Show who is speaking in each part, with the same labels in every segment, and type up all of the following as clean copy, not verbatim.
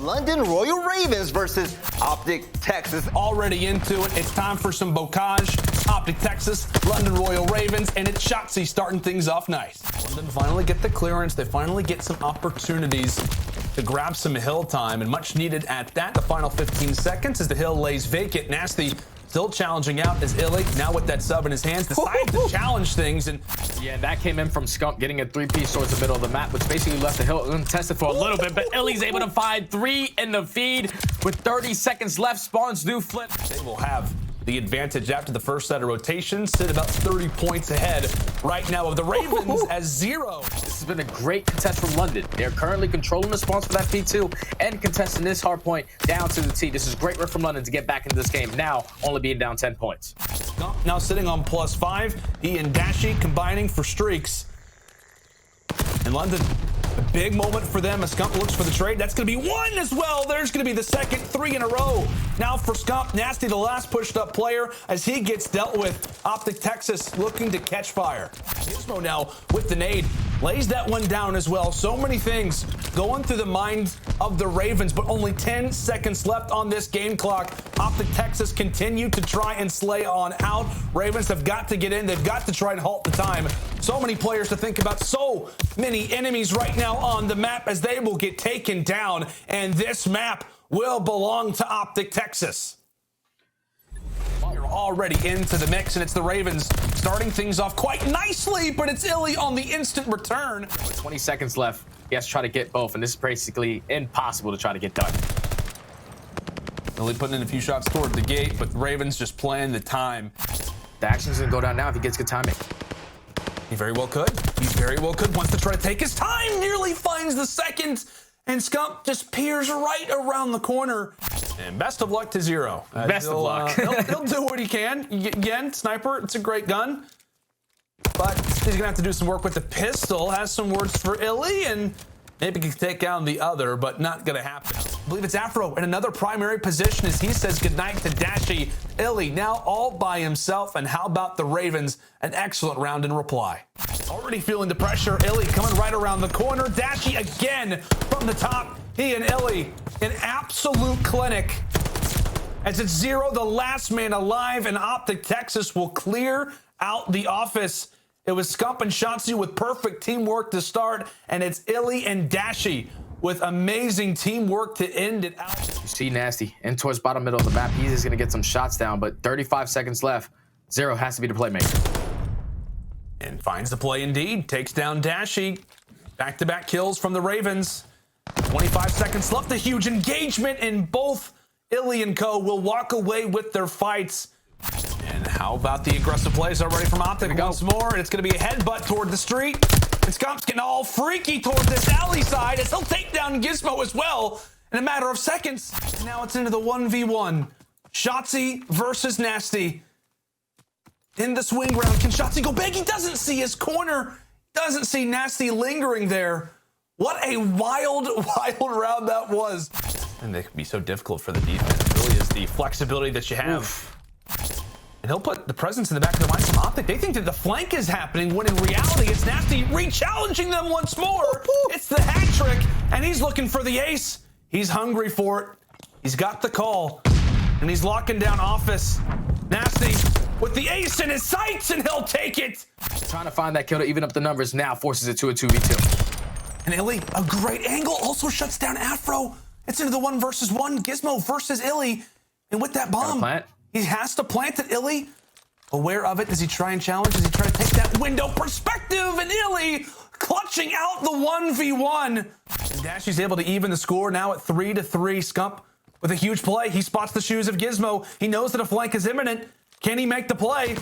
Speaker 1: London Royal Ravens versus OpTic Texas.
Speaker 2: Already into it. It's time for some bocage. OpTic Texas, London Royal Ravens, and it's Shotzi starting things off nice. London finally get the clearance. They finally get some opportunities to grab some hill time, and much needed at that. The final 15 seconds as the hill lays vacant. Nasty still challenging out as Illy, now with that sub in his hands, decided to challenge things. And
Speaker 3: yeah, that came in from Skunk getting a three-piece towards the middle of the map, which basically left the hill untested for a little bit, but Illy's able to find 3 in the feed with 30 seconds left. Spawns do flip.
Speaker 2: They will have the advantage after the first set of rotations, sit about 30 points ahead right now of the Ravens as 0.
Speaker 3: This has been a great contest from London. They're currently controlling the spawns for that P2 and contesting this hard point down to the T. This is great work from London to get back into this game, now only being down 10 points.
Speaker 2: Now sitting on +5, he and Dashi combining for streaks. And London, a big moment for them as Scump looks for the trade. That's going to be 1 as well. There's going to be the second, 3 in a row. Now for Scump, Nasty, the last pushed up player, as he gets dealt with. OpTic Texas looking to catch fire. Gizmo now with the nade, lays that one down as well. So many things going through the minds of the Ravens, but only 10 seconds left on this game clock. OpTic Texas continue to try and slay on out. Ravens have got to get in. They've got to try and halt the time. So many players to think about. So many enemies right now on the map as they will get taken down. And this map will belong to OpTic Texas. You're already into the mix, and it's the Ravens starting things off quite nicely, but it's Illy on the instant return.
Speaker 3: With 20 seconds left, he has to try to get both, and this is basically impossible to try to get done.
Speaker 2: Illy putting in a few shots toward the gate, but Ravens just playing the time.
Speaker 3: The action's gonna go down now if he gets good timing.
Speaker 2: He very well could. He very well could. Wants to try to take his time. Nearly finds the second. And Scump just peers right around the corner. And best of luck to 0.
Speaker 3: Best of luck.
Speaker 2: He'll do what he can. Again, sniper, it's a great gun. But he's going to have to do some work with the pistol. Has some words for Illy, and maybe he can take down the other, but not going to happen. I believe it's Afro in another primary position as he says goodnight to Dashi. Illy now all by himself, and how about the Ravens? An excellent round in reply. Already feeling the pressure. Illy coming right around the corner. Dashi again from the top. He and Illy in absolute clinic. As it's 0, the last man alive, and OpTic Texas will clear out the office. It was Scump and Shotzi with perfect teamwork to start, and it's Illy and Dashi with amazing teamwork to end it out.
Speaker 3: You see Nasty in towards bottom middle of the map. He's just gonna get some shots down, but 35 seconds left. 0 has to be the playmaker.
Speaker 2: And finds the play indeed. Takes down Dashi. Back-to-back kills from the Ravens. 25 seconds left. A huge engagement, and both Illy and co will walk away with their fights. And how about the aggressive plays already from OpTic once more? And it's going to be a headbutt toward the street. And Scump's getting all freaky toward this alley side as he'll take down Gizmo as well in a matter of seconds. And now it's into the 1v1. Shotzi versus Nasty. In the swing round, can Shotzi go big? He doesn't see his corner. Doesn't see Nasty lingering there. What a wild, wild round that was. And they can be so difficult for the defense. It really is the flexibility that you have. Oof. And he'll put the presence in the back of the mind from OpTic. They think that the flank is happening, when in reality, it's Nasty re-challenging them once more. It's the hat trick, and he's looking for the ace. He's hungry for it. He's got the call, and he's locking down office. Nasty with the ace in his sights, and he'll take it.
Speaker 3: Trying to find that kill to even up the numbers now forces it to a 2v2.
Speaker 2: And Illy, a great angle, also shuts down Afro. It's into the 1 versus 1. Gizmo versus Illy. And with that bomb, he has to plant it. Illy, aware of it. Does he try and challenge? Does he try to take that window perspective? And Illy clutching out the 1v1. And Dashi's able to even the score now at 3-3. Scump with a huge play. He spots the shoes of Gizmo. He knows that a flank is imminent. Can he make the play?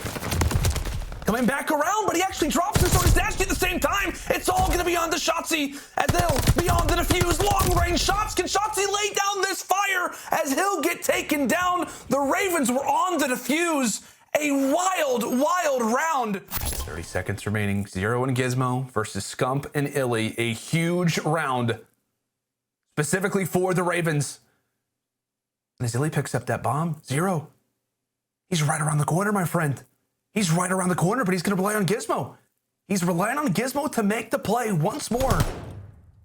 Speaker 2: Coming back around, but he actually drops and so does Dashi at the same time. It's all going to be on the Shotzi, and they'll be on the defuse. Long-range shots. Can Shotzi lay down this fire as he'll get taken down? The Ravens were on the defuse. A wild, wild round. 30 seconds remaining. 0 and Gizmo versus Scump and Illy. A huge round, specifically for the Ravens. And as Illy picks up that bomb, 0. He's right around the corner, my friend. He's right around the corner, but he's going to rely on Gizmo. He's relying on Gizmo to make the play once more.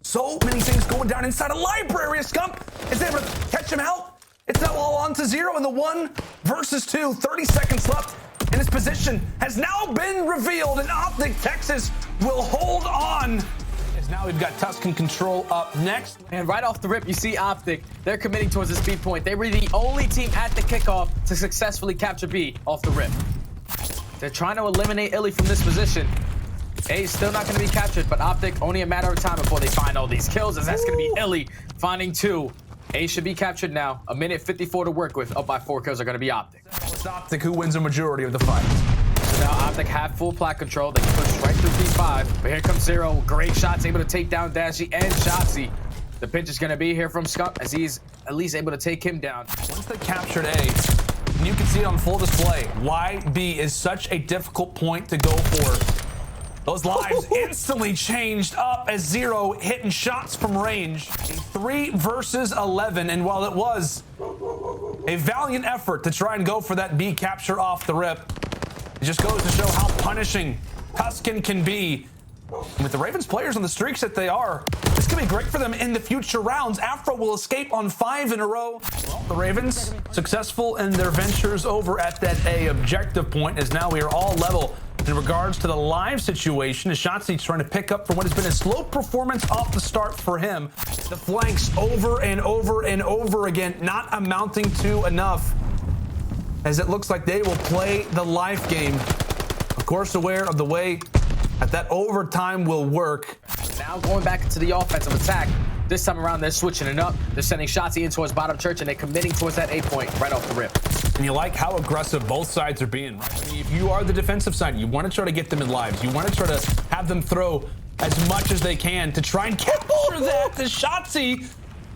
Speaker 2: So many things going down inside a library. Scump is able to catch him out. It's now all on to 0 in the 1 versus 2. 30 seconds left, and his position has now been revealed, and OpTic Texas will hold on. As now we've got Tuscan Control up next.
Speaker 3: And right off the rip, you see OpTic. They're committing towards the speed point. They were the only team at the kickoff to successfully capture B off the rip. They're trying to eliminate Illy from this position. A is still not going to be captured, but OpTic, only a matter of time before they find all these kills, as that's going to be Illy finding 2. A should be captured now. A minute 54 to work with. Up by 4 kills are going to be OpTic.
Speaker 2: It's OpTic who wins a majority of the fight.
Speaker 3: So now OpTic have full plat control. They can push right through P5. But here comes 0. Great shots, able to take down Dashy and Shotzi. The pinch is going to be here from Scump, as he's at least able to take him down.
Speaker 2: Once they captured A, and you can see it on full display, why B is such a difficult point to go for. Those lives instantly changed up as 0 hitting shots from range. A 3 versus 11, and while it was a valiant effort to try and go for that B capture off the rip, it just goes to show how punishing Tuscan can be. And with the Ravens players on the streaks that they are, this could be great for them in the future rounds. Afro will escape on 5 in a row. Well, the Ravens successful in their ventures over at that A objective point, as now we are all level in regards to the live situation, as Shotzi's trying to pick up from what has been a slow performance off the start for him. The flanks over and over and over again, not amounting to enough, as it looks like they will play the life game. Of course, aware of the way that overtime will work.
Speaker 3: Now going back into the offensive attack. This time around, they're switching it up. They're sending Shotzi in towards bottom church, and they're committing towards that A point right off the rip.
Speaker 2: And you like how aggressive both sides are being, right? I mean, if you are the defensive side, you want to try to get them in lives. You want to try to have them throw as much as they can to try and capture that. The Shotzi,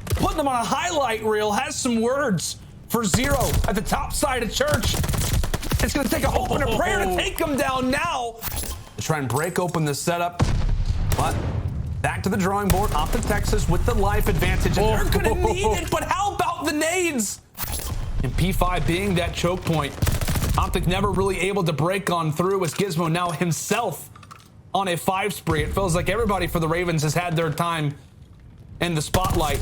Speaker 2: putting them on a highlight reel, has some words for 0 at the top side of church. It's going to take a hope and a prayer to take them down now. To try and break open the setup, but back to the drawing board. OpTic Texas with the life advantage, and they're going to need it, but how about the nades? And P5 being that choke point, OpTic never really able to break on through, as Gizmo now himself on a 5 spree. It feels like everybody for the Ravens has had their time in the spotlight,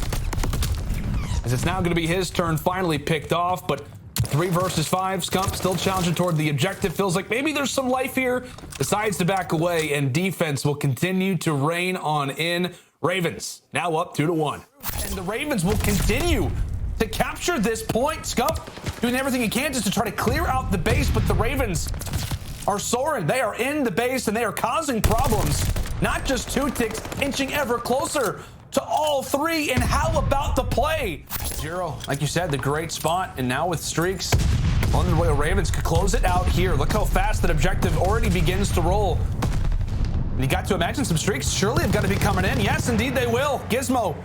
Speaker 2: as it's now going to be his turn, finally picked off. But 3 versus 5, Scump still challenging toward the objective. Feels like maybe there's some life here. Decides to back away, and defense will continue to reign on in. Ravens now up 2-1. And the Ravens will continue to capture this point. Scump doing everything he can just to try to clear out the base, but the Ravens are soaring. They are in the base, and they are causing problems. Not just 2 ticks, inching ever closer to all 3. And how about the play? 0, like you said, the great spot, and now with streaks, London Royal Ravens could close it out here. Look how fast that objective already begins to roll. And you got to imagine some streaks surely have got to be coming in. Yes, indeed they will. Gizmo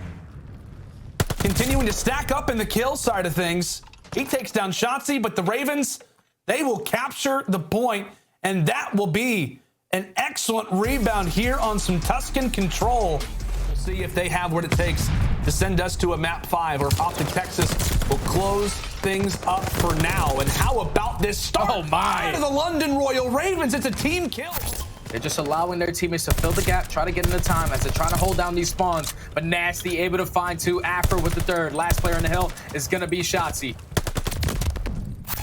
Speaker 2: continuing to stack up in the kill side of things. He takes down Shotzi, but the Ravens, they will capture the point, and that will be an excellent rebound here on some Tuscan control. We'll see if they have what it takes to send us to a map 5, or if OpTic Texas will close things up for now. And how about this start?
Speaker 3: Oh my!
Speaker 2: Out of the London Royal Ravens, it's a team kill.
Speaker 3: They're just allowing their teammates to fill the gap, try to get into time as they're trying to hold down these spawns. But Nasty able to find 2. Afro with the 3rd. Last player on the hill is going to be Shotzi.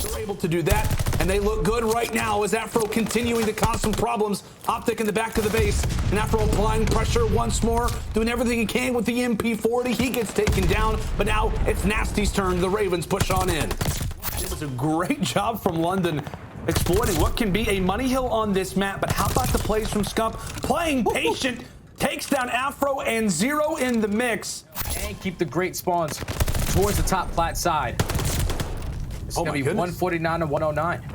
Speaker 2: They're able to do that, and they look good right now as Afro continuing to cause some problems. OpTic in the back of the base, and Afro applying pressure once more, doing everything he can with the MP40. He gets taken down, but now it's Nasty's turn. The Ravens push on in. It was a great job from London exploiting what can be a money hill on this map, but how about the plays from Scump? Playing patient, takes down Afro, and 0 in the mix.
Speaker 3: And keep the great spawns towards the top plat side. It's going to be 149 to 109.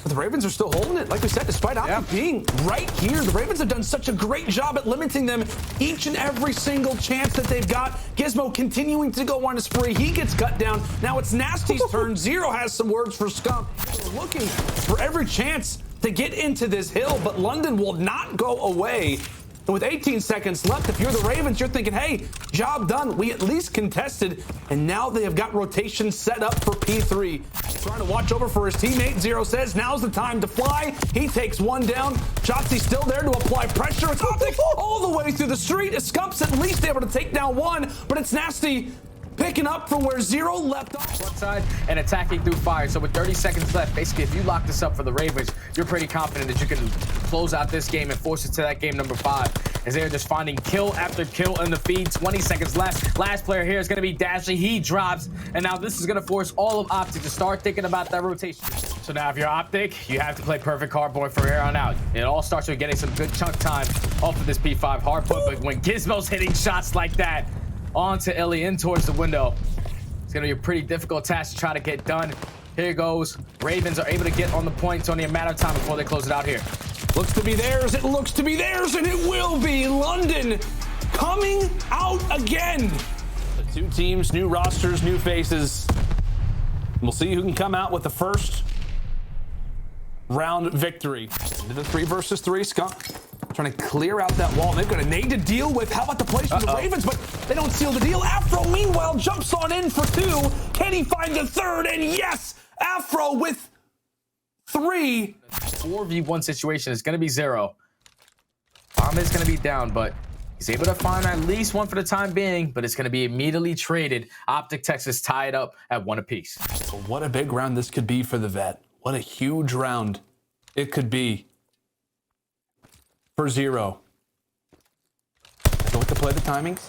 Speaker 2: But the Ravens are still holding it. Like we said, despite OpTic being right here, the Ravens have done such a great job at limiting them each and every single chance that they've got. Gizmo continuing to go on a spree. He gets cut down. Now it's Nasty's turn. 0 has some words for Scump. We're looking for every chance to get into this hill, but London will not go away. And with 18 seconds left, if you're the Ravens, you're thinking, hey, job done. We at least contested. And now they have got rotation set up for P3. Trying to watch over for his teammate. Zero says, now's the time to fly. He takes one down. Shotzzy still there to apply pressure. It's OpTic all the way through the street. Scump's at least able to take down one, but it's Nasty picking up from where Zero left off.
Speaker 3: One side and attacking through fire. So with 30 seconds left, basically, if you lock this up for the Ravens, you're pretty confident that you can close out this game and force it to that game number 5. As they're just finding kill after kill in the feed. 20 seconds left. Last player here is going to be Dashy. He drops, and now this is going to force all of OpTic to start thinking about that rotation. So now if you're OpTic, you have to play perfect Hardpoint from here on out. It all starts with getting some good chunk time off of this P5 Hardpoint, but when Gizmo's hitting shots like that onto Illy in towards the window, it's going to be a pretty difficult task to try to get done. Here goes. Ravens are able to get on the point. It's only a matter of time before they close it out here.
Speaker 2: Looks to be theirs. It looks to be theirs, and it will be. London coming out again. The two teams, new rosters, new faces. We'll see who can come out with the first round victory. Into the 3 versus 3. Skunk trying to clear out that wall. They've got a nade to deal with. How about the place from the Ravens? But they don't seal the deal. Afro, meanwhile, jumps on in for 2. Can he find the third? And yes, Afro with 3.
Speaker 3: 4v1 situation is going to be Zero. Bomb is going to be down, but he's able to find at least one for the time being, but it's going to be immediately traded. OpTic Texas tied up at 1 apiece.
Speaker 2: But what a big round this could be for the vet. What a huge round it could be for Zero. Going to play the timings.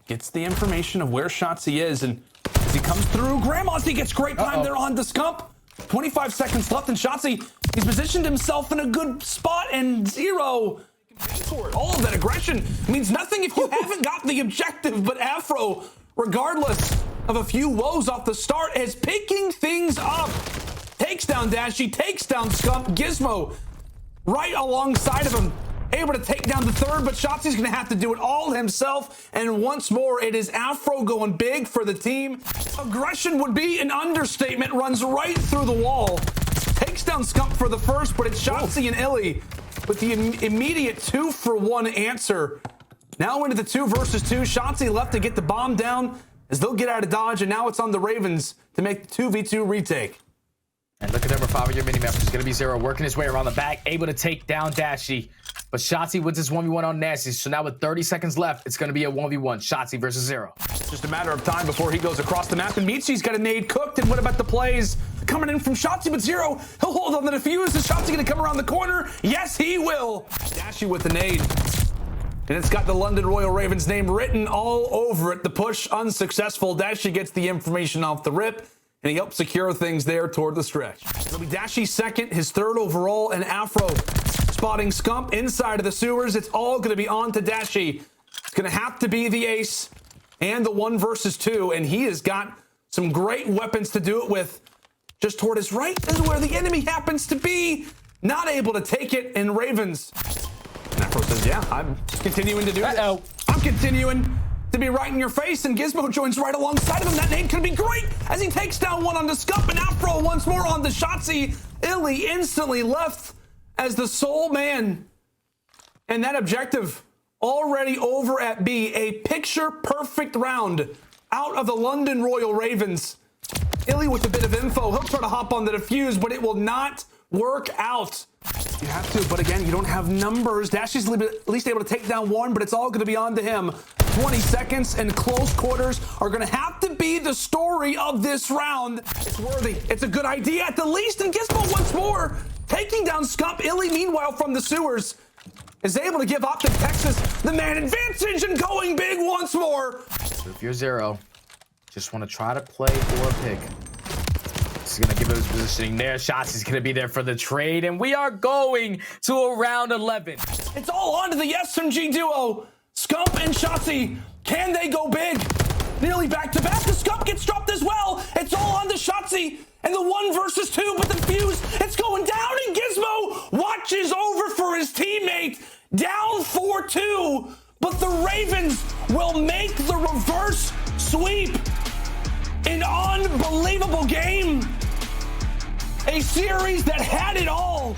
Speaker 2: Gets the information of where Shotzzy is, and as he comes through, Grandma's, gets great time there on the Scump. 25 seconds left, and Shotzzy, he's positioned himself in a good spot, and Zero for it. All of that aggression means nothing if you haven't got the objective, but Afro, regardless of a few woes off the start, is picking things up. Takes down Dashy, takes down Scump. Gizmo right alongside of him, able to take down the third, but Shotzzy's gonna have to do it all himself. And once more, it is Afro going big for the team. Aggression would be an understatement. Runs right through the wall. Takes down Scump for the first, but it's Shotzzy and Illy with the immediate 2-for-1 answer. Now into the 2 versus 2. Shotzzy left to get the bomb down as they'll get out of dodge, and now it's on the Ravens to make the 2v2 retake.
Speaker 3: And look at number 5 on your minimap. It's going to be Zero working his way around the back, able to take down Dashy. But Shotzzy wins this 1v1 on Nasty. So now with 30 seconds left, it's going to be a 1v1. Shotzzy versus Zero.
Speaker 2: Just a matter of time before he goes across the map, and Michi's got a nade cooked. And what about the plays coming in from Shotzzy? But Zero, he'll hold on the defuse. Is Shotzzy going to come around the corner? Yes, he will. Dashy with the nade. And it's got the London Royal Ravens name written all over it. The push unsuccessful. Dashy gets the information off the rip, and he helps secure things there toward the stretch. It'll be Dashy's second, his 3rd overall, and Afro spotting Scump inside of the sewers. It's all going to be on to Dashy. It's going to have to be the ace and the 1 versus 2, and he has got some great weapons to do it with. Just toward his right is where the enemy happens to be. Not able to take it, and Ravens. And Afro says, yeah, I'm continuing to do this. I'm continuing to be right in your face, and Gizmo joins right alongside of him. That nade could be great as he takes down one on the Scump, and Afro once more on the Shotzzy. Illy instantly left as the sole man. And that objective already over at B. A picture-perfect round out of the London Royal Ravens. Illy with a bit of info. He'll try to hop on the defuse, but it will not work out. You have to, but again, you don't have numbers. Dashy's at least able to take down one, but it's all going to be on to him. 20 seconds and close quarters are going to have to be the story of this round. It's worthy. It's a good idea at the least, and Gizmo once more taking down Scump. Illy, meanwhile, from the sewers, is able to give OpTic Texas the man advantage and going big once more.
Speaker 3: So if you're Zero, just want to try to play for a pick. He's going to give it his positioning there. Shots, he's going to be there for the trade. And we are going to a round 11.
Speaker 2: It's all on to the SMG duo. Scump and Shotzzy. Can they go big? Nearly back-to-back. The Scump gets dropped as well. It's all on to Shotzzy. And the 1 versus 2, but the fuse, it's going down. And Gizmo watches over for his teammate. Down 4-2. But the Ravens will make the reverse sweep. An unbelievable game. A series that had it all.